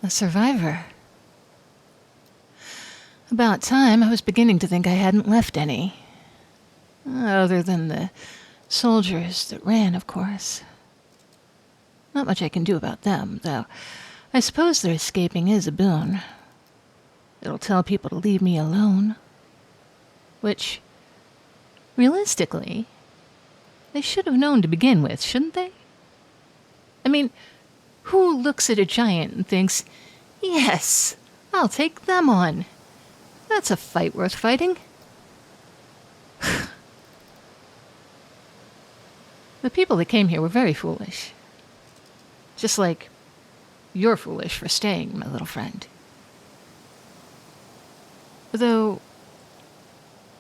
A survivor. About time. I was beginning to think I hadn't left any. Other than the soldiers that ran, of course. Not much I can do about them, though. I suppose their escaping is a boon. It'll tell people to leave me alone. Which, realistically, they should have known to begin with, shouldn't they? I mean, who looks at a giant and thinks, yes, I'll take them on. That's a fight worth fighting. The people that came here were very foolish. Just like you're foolish for staying, my little friend. Though,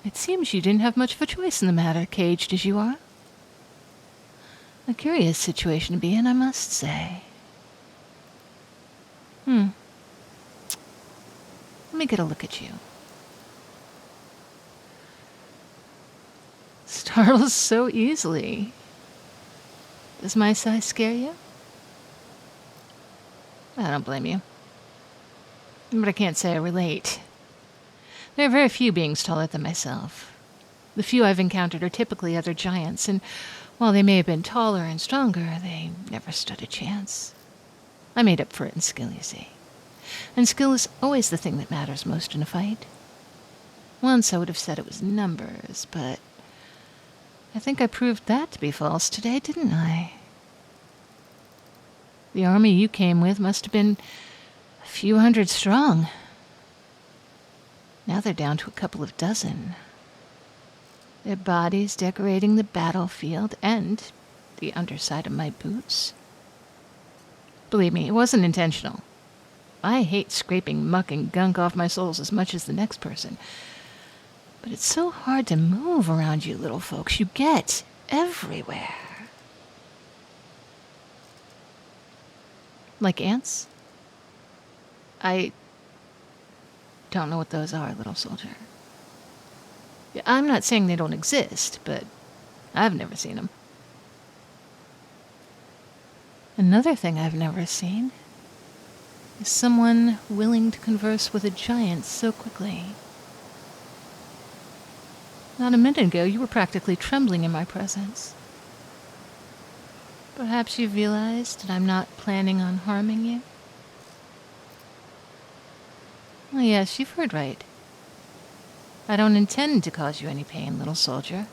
it seems you didn't have much of a choice in the matter, caged as you are. A curious situation to be in, I must say. Let me get a look at you. Startles so easily. Does my size scare you? I don't blame you. But I can't say I relate. There are very few beings taller than myself. The few I've encountered are typically other giants, and while they may have been taller and stronger, they never stood a chance. I made up for it in skill, you see. And skill is always the thing that matters most in a fight. Once I would have said it was numbers, but I think I proved that to be false today, didn't I? The army you came with must have been a few hundred strong. Now they're down to a couple of dozen. Their bodies decorating the battlefield and the underside of my boots. Believe me, it wasn't intentional. I hate scraping muck and gunk off my soles as much as the next person. But it's so hard to move around you little folks. You get everywhere. Like ants? I don't know what those are, little soldier. I'm not saying they don't exist, but I've never seen them. Another thing I've never seen is someone willing to converse with a giant so quickly. Not a minute ago, you were practically trembling in my presence. Perhaps you've realized that I'm not planning on harming you? Oh, yes, you've heard right. I don't intend to cause you any pain, little soldier.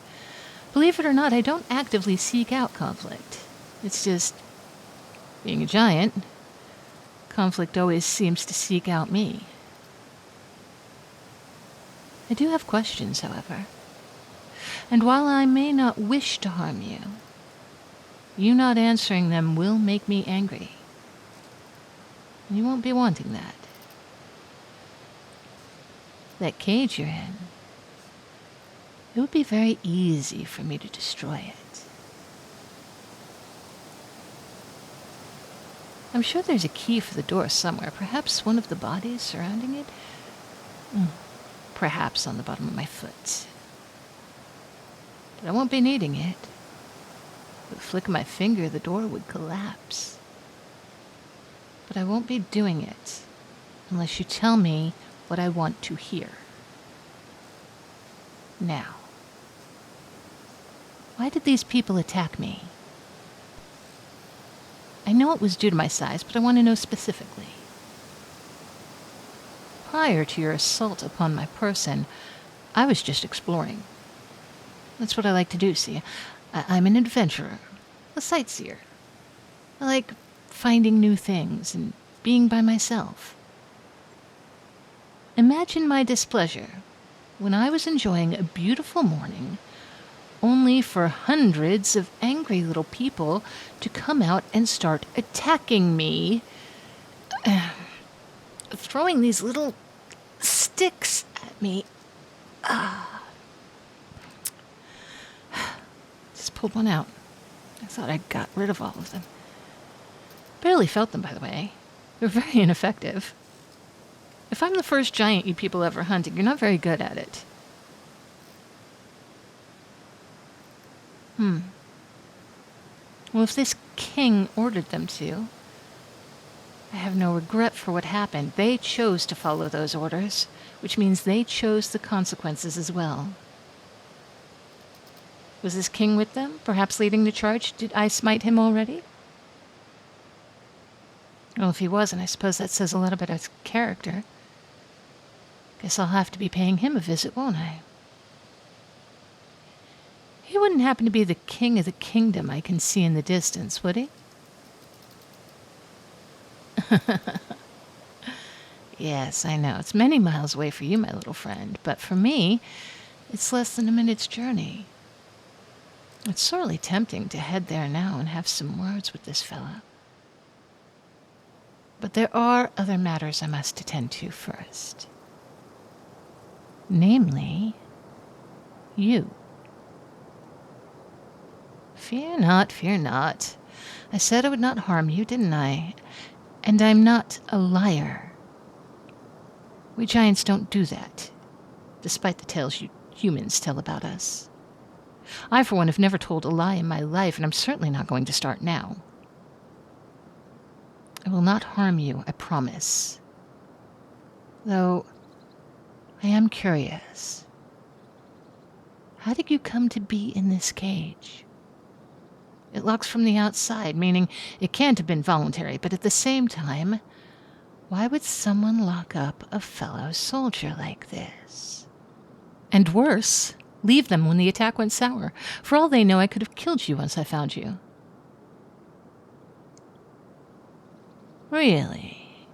Believe it or not, I don't actively seek out conflict. It's just, being a giant, conflict always seems to seek out me. I do have questions, however. And while I may not wish to harm you, you not answering them will make me angry. And you won't be wanting that. That cage you're in, it would be very easy for me to destroy it. I'm sure there's a key for the door somewhere, perhaps one of the bodies surrounding it. Perhaps on the bottom of my foot. But I won't be needing it. With a flick of my finger, the door would collapse. But I won't be doing it unless you tell me what I want to hear. Now, why did these people attack me? I know it was due to my size, but I want to know specifically. Prior to your assault upon my person, I was just exploring. That's what I like to do, see? I'm an adventurer, a sightseer. I like finding new things and being by myself. Imagine my displeasure when I was enjoying a beautiful morning, only for hundreds of angry little people to come out and start attacking me, throwing these little sticks at me. Just pulled one out. I thought I'd got rid of all of them. Barely felt them, by the way. They're very ineffective. If I'm the first giant you people ever hunted, you're not very good at it. Well, if this king ordered them to, I have no regret for what happened. They chose to follow those orders, which means they chose the consequences as well. Was this king with them, perhaps leading the charge? Did I smite him already? Well, if he wasn't, I suppose that says a lot about his character. Guess I'll have to be paying him a visit, won't I? He wouldn't happen to be the king of the kingdom I can see in the distance, would he? Yes, I know. It's many miles away for you, my little friend, but for me, it's less than a minute's journey. It's sorely tempting to head there now and have some words with this fellow. But there are other matters I must attend to first. Namely, you. Fear not, fear not. I said I would not harm you, didn't I? And I'm not a liar. We giants don't do that, despite the tales you humans tell about us. I, for one, have never told a lie in my life, and I'm certainly not going to start now. I will not harm you, I promise. Though, I am curious. How did you come to be in this cage? It locks from the outside, meaning it can't have been voluntary, but at the same time, why would someone lock up a fellow soldier like this? And worse, leave them when the attack went sour. For all they know, I could have killed you once I found you. Really?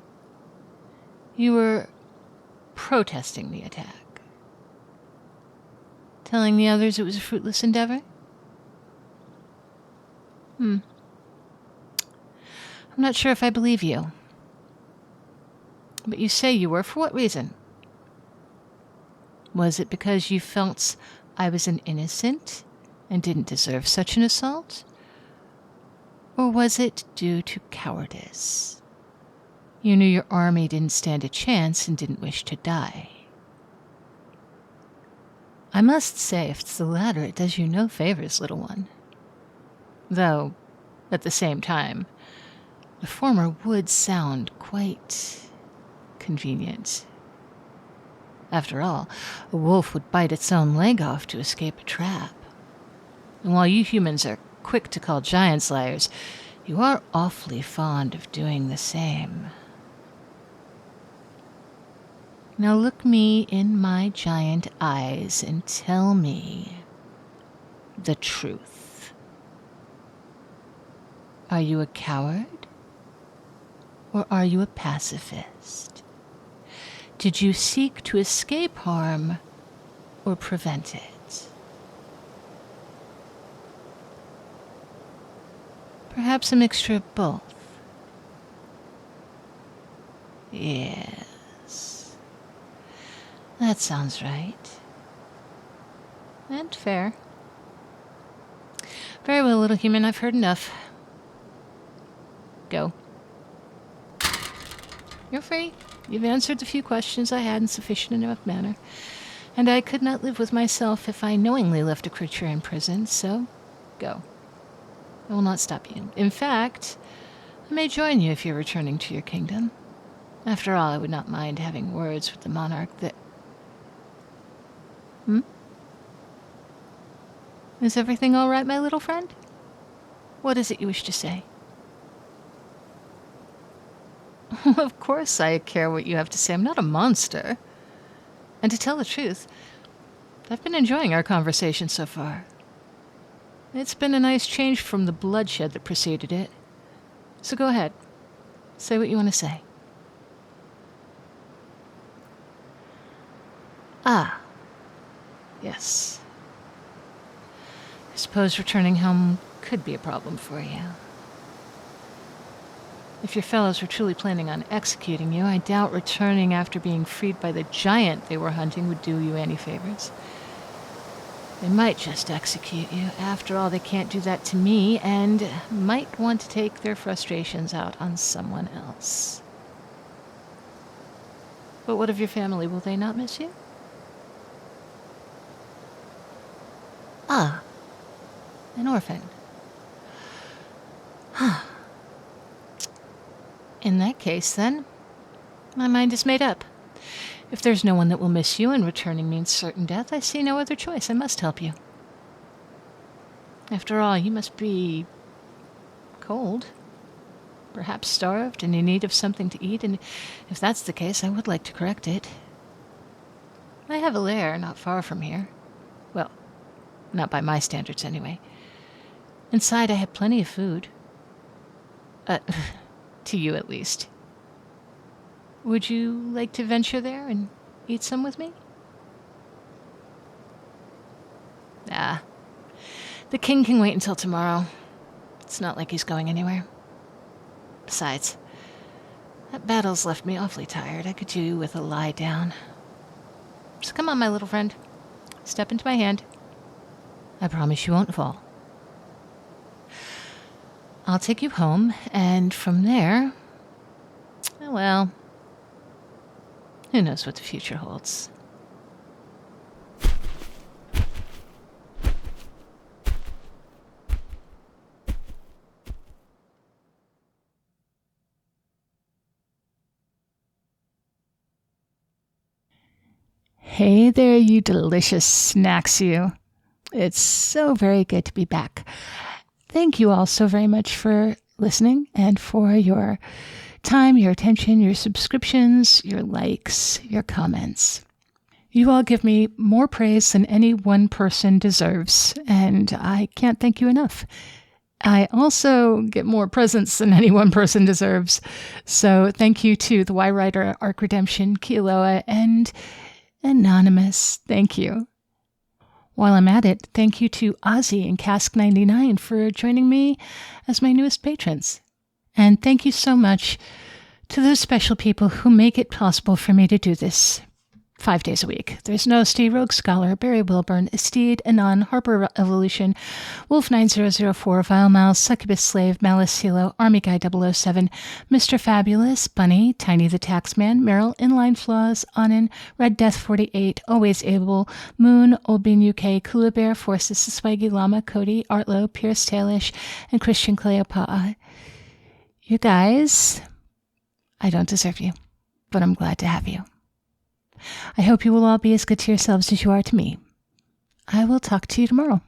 You were protesting the attack? Telling the others it was a fruitless endeavor? I'm not sure if I believe you. But you say you were. For what reason? Was it because you felt I was an innocent and didn't deserve such an assault? Or was it due to cowardice? You knew your army didn't stand a chance and didn't wish to die. I must say, if it's the latter, it does you no favors, little one. Though, at the same time, the former would sound quite convenient. After all, a wolf would bite its own leg off to escape a trap. And while you humans are quick to call giants liars, you are awfully fond of doing the same. Now look me in my giant eyes and tell me the truth. Are you a coward? Or are you a pacifist? Did you seek to escape harm or prevent it? Perhaps a mixture of both. Yes. That sounds right. And fair. Very well, little human, I've heard enough. Go. You're free. You've answered the few questions I had in sufficient enough manner, and I could not live with myself if I knowingly left a creature in prison, so go. I will not stop you. In fact, I may join you if you're returning to your kingdom. After all, I would not mind having words with the monarch that... Is everything all right, my little friend? What is it you wish to say? Of course I care what you have to say. I'm not a monster. And to tell the truth, I've been enjoying our conversation so far. It's been a nice change from the bloodshed that preceded it. So go ahead. Say what you want to say. Ah. Yes. I suppose returning home could be a problem for you. If your fellows were truly planning on executing you, I doubt returning after being freed by the giant they were hunting would do you any favors. They might just execute you. After all, they can't do that to me, and might want to take their frustrations out on someone else. But what of your family? Will they not miss you? Ah, an orphan. In that case, then, my mind is made up. If there's no one that will miss you and returning means certain death, I see no other choice. I must help you. After all, you must be cold, perhaps starved, and in need of something to eat, and if that's the case, I would like to correct it. I have a lair not far from here. Well, not by my standards, anyway. Inside, I have plenty of food. To you, at least. Would you like to venture there and eat some with me? Ah, the king can wait until tomorrow. It's not like he's going anywhere. Besides, that battle's left me awfully tired. I could do with a lie down. So come on, my little friend. Step into my hand. I promise you won't fall. I'll take you home, and from there, well, who knows what the future holds. Hey there, you delicious snacks, you. It's so very good to be back. Thank you all so very much for listening and for your time, your attention, your subscriptions, your likes, your comments. You all give me more praise than any one person deserves, and I can't thank you enough. I also get more presents than any one person deserves. So thank you to the Y Writer, Arc Redemption, Kiloa, and Anonymous. Thank you. While I'm at it, thank you to Ozzy and Cask99 for joining me as my newest patrons. And thank you so much to those special people who make it possible for me to do this 5 days a week. There's Nosty, Rogue Scholar, Barry Wilburn, Esteed, Anon, Harper Evolution, Wolf9004, Vile Mouse, Succubus Slave, Malice Hilo, Army Guy 007, Mr. Fabulous, Bunny, Tiny the Taxman, Meryl, Inline Flaws, Onin, Red Death 48, Always Able, Moon, Old Bean UK, Kula Bear, Forces, Swaggy Llama, Cody, Artlow, Pierce Tailish, and Christian Cleopa. You guys, I don't deserve you, but I'm glad to have you. I hope you will all be as good to yourselves as you are to me. I will talk to you tomorrow.